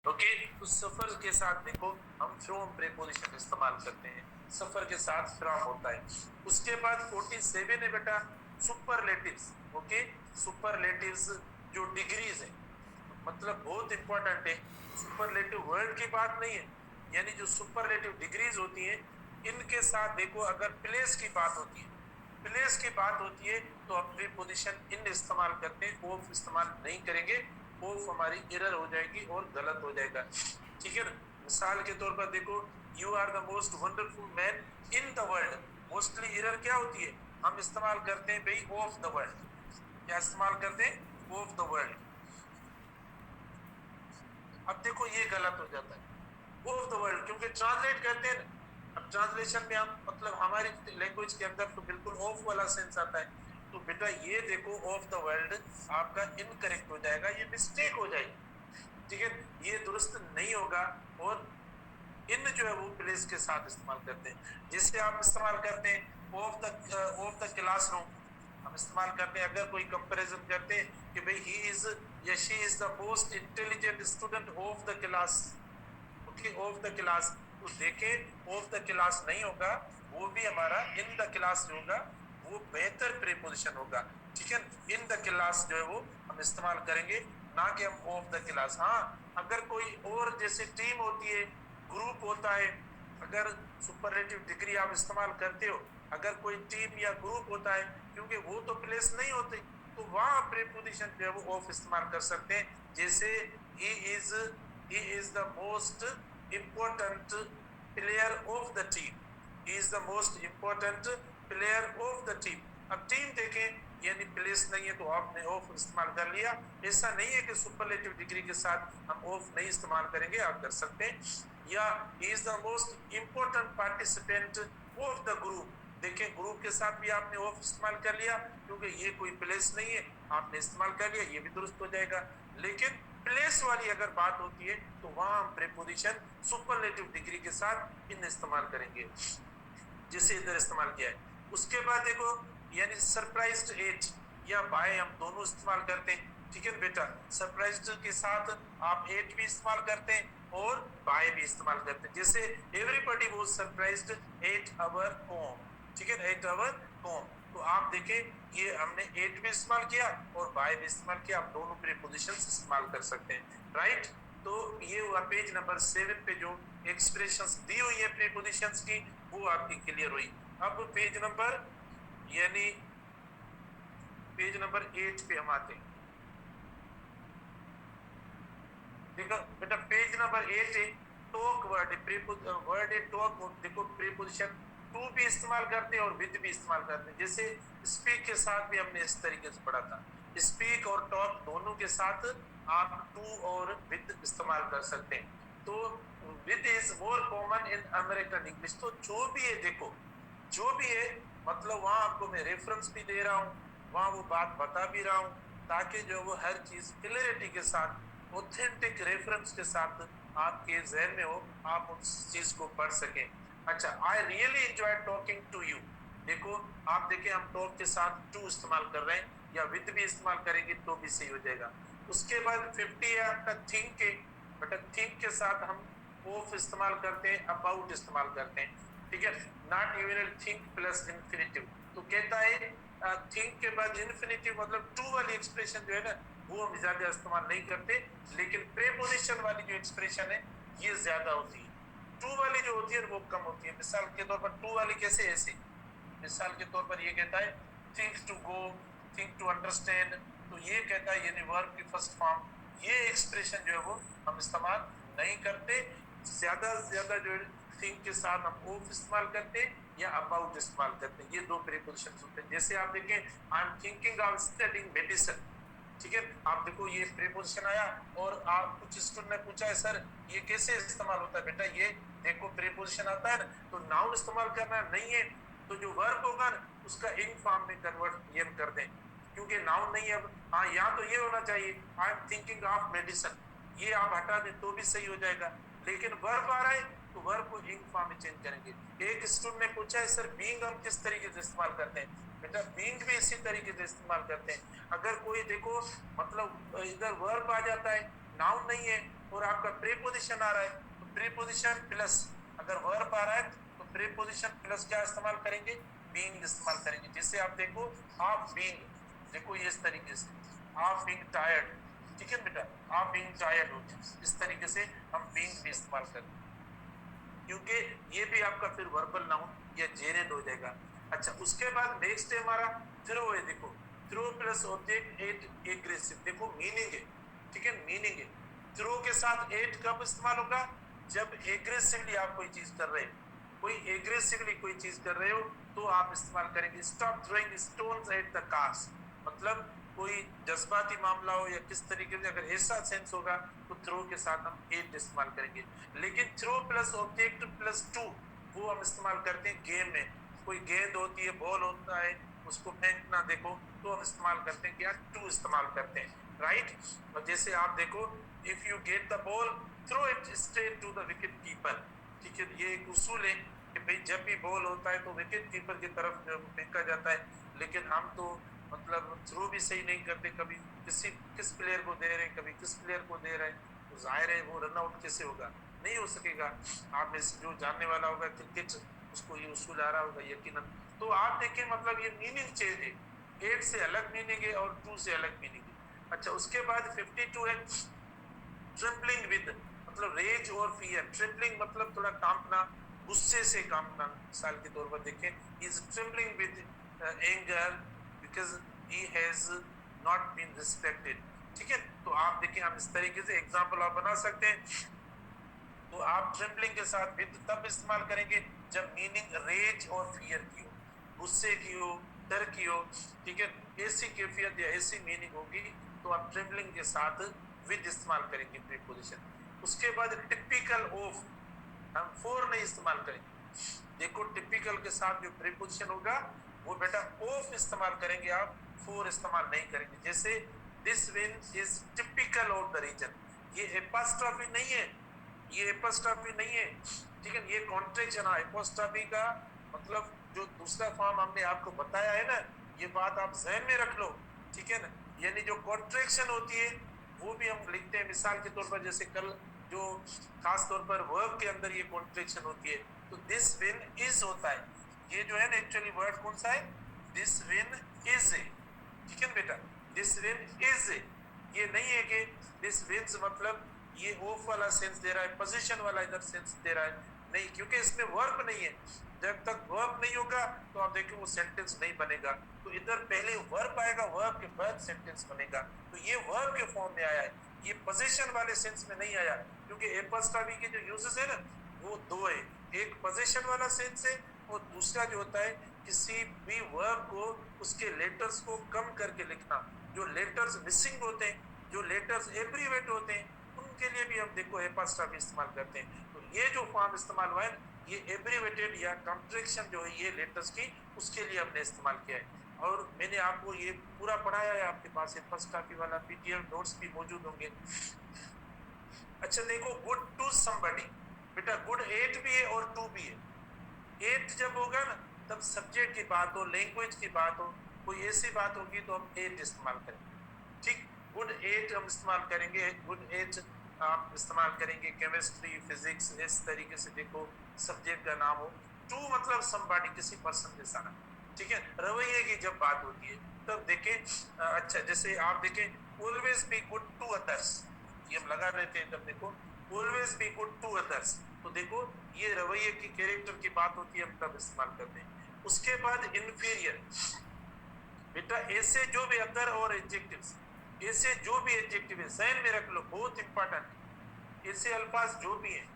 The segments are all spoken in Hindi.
ओके, तो सफर के साथ देखो हम फ्रॉम प्रीपोजिशन इस्तेमाल करते हैं, सफर के साथ फ्रॉम होता है। उसके बाद 47 है बेटा सुपरलेटिव्स। ओके, सुपरलेटिव्स जो डिग्रीज है, मतलब बहुत इंपॉर्टेंट है। सुपरलेटिव वर्ड की बात नहीं है, यानी जो सुपरलेटिव डिग्रीज होती है इनके साथ देखो अगर प्लेस की बात होती है, प्लेस की बात होती है तो हम प्रीपोजिशन इन इस्तेमाल करते हैं, ऑफ इस्तेमाल नहीं करेंगे। ऑफ हमारी एरर हो जाएगी और गलत हो जाएगा, ठीक है ना। मिसाल के तौर पर देखो, you are the most wonderful man in the world. Mostly error क्या होती है, हम इस्तेमाल करते हैं भाई ऑफ द वर्ल्ड। क्या इस्तेमाल करते हैं, ऑफ द वर्ल्ड। अब देखो ये गलत हो जाता है ऑफ द वर्ल्ड, क्योंकि ट्रांसलेट करते हैं ना। अब ट्रांसलेशन में हम मतलब हमारी लैंग्वेज के अंदर तो बिल्कुल ऑफ वाला सेंस आता है, तो बेटा ये देखो ऑफ द वर्ल्ड आपका इनकरेक्ट हो जाएगा, ये मिस्टेक हो जाएगी, ठीक है, ये दुरुस्त नहीं होगा। और इन जो है वो प्लेस के साथ इस्तेमाल करते हैं। जिससे आप इस्तेमाल करते हैं ऑफ द क्लासरूम, हम इस्तेमाल करते हैं अगर कोई कंपैरिजन करते हैं कि भाई ही इज या she is the most intelligent student of the class. Okay, of the class, तो देखें ऑफ द क्लास नहीं होगा, वो भी हमारा इन द क्लास होगा, वो बेहतर प्रीपोजिशन होगा, ठीक है। इन द क्लास जो है वो हम इस्तेमाल करेंगे, ना कि हम ऑफ द क्लास। हाँ, अगर कोई और जैसे टीम होती है, ग्रुप होता है, अगर सुपरलेटिव डिग्री आप इस्तेमाल करते हो, अगर कोई टीम या ग्रुप होता है, क्योंकि वो तो प्लेस नहीं होते, तो वहां प्रीपोजिशन जो है वो ऑफ इस्तेमाल कर सकते हैं। जैसे he is the most important player of the team, he is the most important player of the team. अब टीम देखें, यानी प्लेस नहीं है तो आपने ऑफ इस्तेमाल कर लिया। ऐसा नहीं है कि सुपरलेटिव डिग्री के साथ हम ऑफ नहीं इस्तेमाल करेंगे, आप कर सकते हैं। या he is the most important participant of the group, देखिए ग्रुप के साथ भी आपने ऑफ इस्तेमाल कर लिया, क्योंकि ये कोई प्लेस नहीं है, आपने इस्तेमाल कर लिया, ये भी दुरुस्त हो जाएगा। लेकिन प्लेस वाली अगर बात होती है तो वहां हम प्रीपोजिशन सुपरलेटिव डिग्री के साथ इन इस्तेमाल करेंगे, जिसे इधर इस्तेमाल किया है। उसके बाद देखो, यानी सरप्राइज्ड एट या बाय हम दोनों इस्तेमाल करते हैं, ठीक है बेटा। सरप्राइज्ड के साथ आप एट भी इस्तेमाल करते हैं और बाय भी इस्तेमाल करते हैं। जैसे everybody was surprised at our home, ठीक है, एट आवर होम। तो आप देखें ये हमने एट भी इस्तेमाल किया और बाय भी इस्तेमाल किया, आप दोनों प्रीपोजिशंस इस्तेमाल कर सकते हैं, राइट। तो ये हुआ पेज नंबर 7 पे जो एक्सप्रेशंस दी हुई है प्रीपोजिशंस की, वो आपकी क्लियर हुई। अब पेज नंबर यानी पेज नंबर 8 पे हम आते हैं। देखो बेटा पेज नंबर 8 है टॉक वर्ड, वर्ड है टॉक। देखो प्रीपोजिशन टू भी इस्तेमाल करते हैं और विद भी इस्तेमाल करते हैं। जैसे स्पीक के साथ भी हमने इस तरीके से पढ़ा था, स्पीक और टॉक दोनों के साथ आप टू और विद इस्तेमाल कर सकते हैं। तो with is more common in American English. तो जो भी है देखो, जो भी है मतलब वहां आपको मैं रेफरेंस भी दे रहा हूँ, वहां वो बात बता भी रहा हूँ, ताकि जो वो हर चीज क्लियरिटी के साथ, ऑथेंटिक रेफरेंस के साथ आपके जहन में हो, आप उस चीज को पढ़ सकें। अच्छा, I really enjoy talking to you. देखो आप देखें हम टॉक के साथ टू इस्तेमाल कर रहे हैं, या विद भी इस्तेमाल करेंगे तो भी सही हो जाएगा। उसके बाद 50 है आपका थिंक के, बट थिंक के साथ हम ऑफ इस्तेमाल करते हैं, अबाउट इस्तेमाल करते हैं, ठीक है। Not unit think plus infinitive, तो कहता है थिंक के बाद इन्फिनिटिव मतलब टू वाली एक्सप्रेशन जो है ना वो हम ज्यादा इस्तेमाल नहीं करते, लेकिन प्रीपोजिशन वाली जो एक्सप्रेशन है ये ज्यादा होती है, टू वाली जो होती है वो कम होती है। मिसाल के तौर पर टू वाली कैसे, ऐसे मिसाल के तौर पर ये कहता है think to go, think to understand, तो ये कहता है यानी वर्ब की फर्स्ट फॉर्म, ये एक्सप्रेशन जो है वो हम इस्तेमाल नहीं करते। ज्यादा से ज्यादा जो है थिंक के साथ हम ऑफ इस्तेमाल करते हैं या अबाउट इस्तेमाल करते हैं, ये दो प्रीपोजिशन होते हैं। जैसे आप देखें I am thinking of studying medicine, ठीक है, आप देखो ये प्रीपोजिशन आया और आप कुछ स्टूडेंट ने पूछा है सर ये कैसे इस्तेमाल होता है, बेटा ये देखो प्रीपोजिशन आता है ना, तो नाउन इस्तेमाल करना नहीं है, तो जो वर्ब होगा ना उसका इन फॉर्म में कन्वर्ट ये कर दें, क्योंकि नाउन नहीं है। हाँ, यहाँ तो ये होना चाहिए I am thinking of medicine, ये आप हटा दें तो भी सही हो जाएगा, लेकिन वर्ब आ रहा है तो वर्ब को इंग फॉर्म में चेंज करेंगे। एक स्टूडेंट ने पूछा है सर बीइंग हम किस तरीके से इस्तेमाल करते हैं, बेटा बीइंग भी इसी तरीके से इस्तेमाल करते हैं। अगर कोई देखो मतलब इधर वर्ब आ जाता है, नाउन नहीं है, और आपका प्रीपोजिशन आ रहा है, तो प्रीपोजिशन प्लस अगर वर्ब आ रहा है तो प्रीपोजिशन प्लस क्या इस्तेमाल करेंगे, बीइंग इस्तेमाल करेंगे। जैसे आप देखो आप बीइंग, देखो ये इस तरीके से आप बीइंग टायर्ड, ठीक है बेटा, आप बीइंग टायर्ड हो, इस तरीके से हम बीइंग भी इस्तेमाल करेंगे, क्योंकि ये भी आपका फिर वर्बल नाउन या जेरेंड हो जाएगा। अच्छा, उसके बाद नेक्स्ट है हमारा थ्रो है। देखो throw plus object at aggressive, देखो मीनिंग है, ठीक है, मीनिंग है। थ्रो के साथ एट कब इस्तेमाल होगा, जब एग्रेसिवली आप कोई चीज कर रहे हो, कोई एग्रेसिवली कोई चीज कर रहे हो तो आप इस्तेमाल करेंगे। Stop throwing stones at the cars, मतलब कोई जज्बाती मामला हो या किस तरीके से अगर ऐसा सेंस होगा तो थ्रो के साथ हम एट इस्तेमाल करेंगे। लेकिन throw plus object plus to वो हम इस्तेमाल करते हैं गेम में, कोई गेंद होती है, बॉल होता है, उसको फेंकना, देखो तो हम इस्तेमाल करते हैं क्या, टू इस्तेमाल करते हैं, राइट। और जैसे आप देखो if you get the ball throw it straight to the wicket keeper, ठीक है, ये एक उसूल है कि भाई जब भी बॉल होता है तो विकेट कीपर की तरफ फेंका जाता है। लेकिन हम तो मतलब थ्रो भी सही नहीं करते, कभी किस प्लेयर को दे रहे हैं, कभी किस प्लेयर को दे रहे हैं, तो जाहिर है वो रन आउट कैसे होगा, नहीं हो सकेगा। आप में से जो जानने वाला होगा क्रिकेट उसको ये उसूल आ रहा होगा यकीनन। तो आप देखिए मतलब ये मीनिंग चेंज है, एट से अलग मीनिंग है और टू से अलग मीनिंग है। अच्छा, उसके बाद 52 है ट्रिपलिंग विद, मतलब रेज और फियर। ट्रिपलिंग मतलब थोड़ा कांपना, गुस्से से कांपना। मिसाल के तौर पर देखें, is tripling with anger because he has not been respected, ठीक है। तो आप देखिए हम इस तरीके से एग्जांपल आप बना सकते हैं। तो आप ट्रिपलिंग के साथ विद तब इस्तेमाल करेंगे जब मीनिंग रेज और फियर की हो, गुस्से की हो, डर की हो, ठीक है, ऐसी कैफियत या ऐसी मीनिंग होगी तो आप ट्रिपलिंग के साथ विद इस्तेमाल करेंगे प्रीपोजिशन। उसके बाद टिपिकल ऑफ, हम फॉर नहीं इस्तेमाल करेंगे। देखो टिपिकल के साथ जो प्रीपोजिशन होगा वो बेटा ऑफ इस्तेमाल करेंगे, आप फॉर इस्तेमाल नहीं करेंगे। जैसे this win is typical of the region, ये एपोस्ट्रोफी नहीं है, ये एपोस्ट्रोफी नहीं है, ठीक है, ये कॉन्ट्रैक्शन है। एपोस्ट्रोफी का मतलब जो दूसरा फॉर्म हमने आपको बताया है ना, ये बात आप जहन में रख लो, ठीक है ना। यानी जो कॉन्ट्रैक्शन होती है वो भी हम लिखते हैं। मिसाल के तौर पर जैसे कल जो खास तौर पर वर्ब के अंदर ये कॉन्ट्रैक्शन होती है, तो दिस विन इज होता है, ये जो है ना एक्चुअली वर्ड कौन सा है, दिस विन इज, ठीक है बेटा, दिस विन इज। ये नहीं है कि दिस विन्स मतलब ये ऑफ वाला सेंस दे रहा है, पोजीशन वाला इधर सेंस दे रहा है, नहीं, क्योंकि इसमें वर्ब नहीं है। जब तक वर्ब नहीं होगा तो आप देखिए वो सेंटेंस नहीं बनेगा। तो इधर पहले वर्ब आएगा, वर्ब के बाद सेंटेंस बनेगा। तो ये वर्ब के फॉर्म में आया है, ये पोजीशन वाले सेंस में नहीं आया, क्योंकि एपोस्ट्रोफी के जो यूजेस है ना वो दो है, एक पोजीशन वाला सेंस है और दूसरा जो होता है किसी भी वर्ब को उसके लेटर्स को कम करके लिखना। जो लेटर्स मिसिंग होते हैं, जो लेटर्स एब्रीवेट होते हैं, उनके लिए भी हम देखो एपोस्ट्रोफी इस्तेमाल करते हैं। तो ये जो फॉर्म इस्तेमाल हुआ है ये एब्रीवेटेड या कॉन्ट्रैक्शन जो है ये लेटर्स की, उसके लिए हमने इस्तेमाल किया है। और मैंने आपको ये पूरा पढ़ाया है, आपके पास एपोस्ट्रोफी वाला पीडीएफ नोट्स भी मौजूद होंगे। अच्छा देखो, गुड टू समबडी, बेटा गुड एट भी है और टू भी है। एट जब होगा ना तब सब्जेक्ट की बात हो, लैंग्वेज की बात हो, कोई ऐसी बात होगी तो हम एट इस्तेमाल करेंगे, ठीक। गुड एट हम इस्तेमाल करेंगे, गुड एट आप इस्तेमाल करेंगे केमिस्ट्री, फिजिक्स, इस तरीके से देखो सब्जेक्ट का नाम हो। टू मतलब समबडी, किसी पर्सन के साथ, ठीक है। रवैये की जब बात होती है तब देखें। अच्छा जैसे आप देखें always be good to others, ये हम लगा रहे थे, तब देखो always be good to others, तो देखो ये रवैये की, कैरेक्टर की बात होती है, हम तब इस्तेमाल करते हैं। उसके बाद इन्फीरियर, बेटा ऐसे जो भी अदर और एडजेक्टिव्स, ऐसे जो भी एडजेक्टिव है जहन में रख लो, बहुत इंपॉर्टेंट। ऐसे अल्फाज जो भी हैं,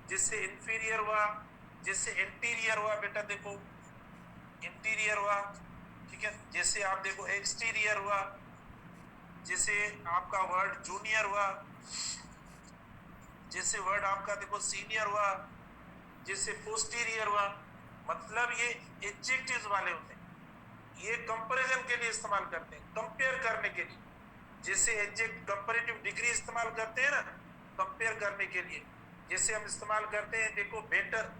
जैसे इंफीरियर हुआ, जैसे इंटीरियर हुआ, बेटा देखो इंटीरियर हुआ, ठीक है। जैसे आप देखो एक्सटीरियर हुआ, जैसे आपका वर्ड जूनियर हुआ, जैसे वर्ड आपका देखो सीनियर हुआ, जैसे पोस्टीरियर हुआ, मतलब ये एडजेक्टिव्स वाले होते हैं, ये कंपैरिजन के लिए इस्तेमाल करते हैं, कंपेयर करने के लिए। जैसे एडजेक्ट कंपैरेटिव डिग्री इस्तेमाल करते हैं ना कंपेयर करने के लिए, जैसे हम इस्तेमाल करते हैं देखो बेटर,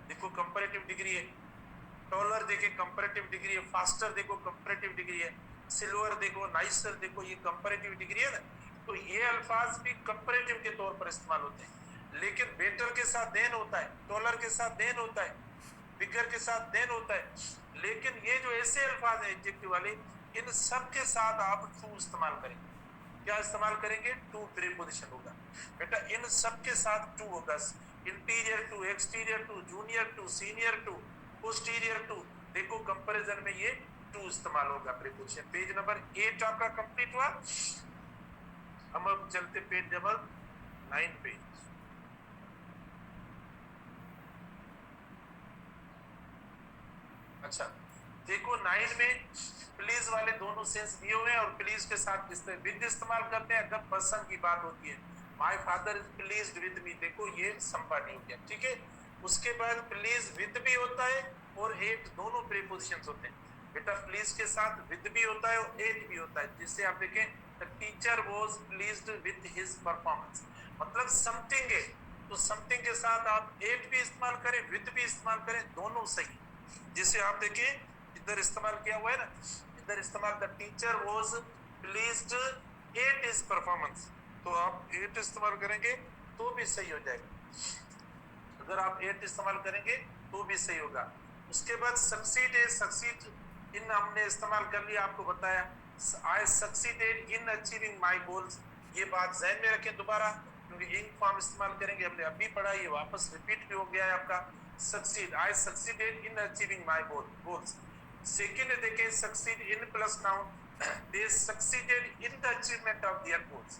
देखो कंपैरेटिव डिग्री है, टॉलर देखिए कंपैरेटिव डिग्री है, फास्टर देखो कंपैरेटिव डिग्री है, सिल्वर देखो, नाइसर देखो, ये कंपैरेटिव डिग्री है ना। तो ये अल्फाज भी कंपैरेटिव के तौर पर इस्तेमाल होते हैं। लेकिन बेटर के साथ देन होता है, टॉलर के साथ देन होता है, बिगर के साथ देन होता है। लेकिन ये जो ऐसे अल्फाज है एडजेक्टिव वाले, इन सब के साथ आप टू इस्तेमाल करेंगे। क्या इस्तेमाल करेंगे? टू प्रीपोजिशन होगा बेटा, इन सब के साथ टू होगा। Interior to, exterior to, junior to, senior to, posterior to, देखो कंपैरिजन में ये टू इस्तेमाल होगा प्रीपोजिशन। पेज नंबर 8 आपका कंप्लीट हुआ। हम अब चलते पेज नंबर 9 पे। अच्छा देखो 9 में प्लीज वाले दोनों सेंस दिए हुए हैं, और प्लीज के साथ विद इस्तेमाल करते हैं अगर पर्सन की बात होती है। My father is pleased with me, देखो ये संपादी हो गया, ठीक है। उसके बाद प्लीज विद भी होता है और एट, दोनों प्रीपोजिशंस होते हैं बेटा। प्लीज के साथ विद भी होता है और एट भी होता है। जिससे आप देखें the teacher was pleased with his performance, मतलब समथिंग है तो समथिंग के साथ आप एट भी इस्तेमाल करें, विद भी इस्तेमाल करें, दोनों सही। जिसे आप देखिए इधर इस्तेमाल किया हुआ है ना, इधर इस्तेमाल the teacher was pleased at his performance, तो आप एट इस्तेमाल करेंगे तो भी सही हो जाएगा। अगर आप एट इस्तेमाल करेंगे तो भी सही होगा। उसके बाद सक्सीड है, सक्सीड इन हमने इस्तेमाल कर लिया, आपको बताया। I succeeded in achieving my goals, ये बात ध्यान में रखें दोबारा, क्योंकि इंग फॉर्म इस्तेमाल करेंगे, हमने अभी पढ़ा, ये वापस रिपीट भी हो गया है आपका। Succeed, I succeeded in achieving my goals. Second देखें succeed in plus noun, they succeeded in the achievement of their goals,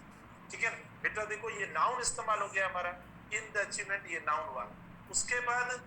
ठीक है बेटा। देखो ये नाउन इस्तेमाल हो गया हमारा, इन द अचीवमेंट, ये नाउन हुआ। उसके बाद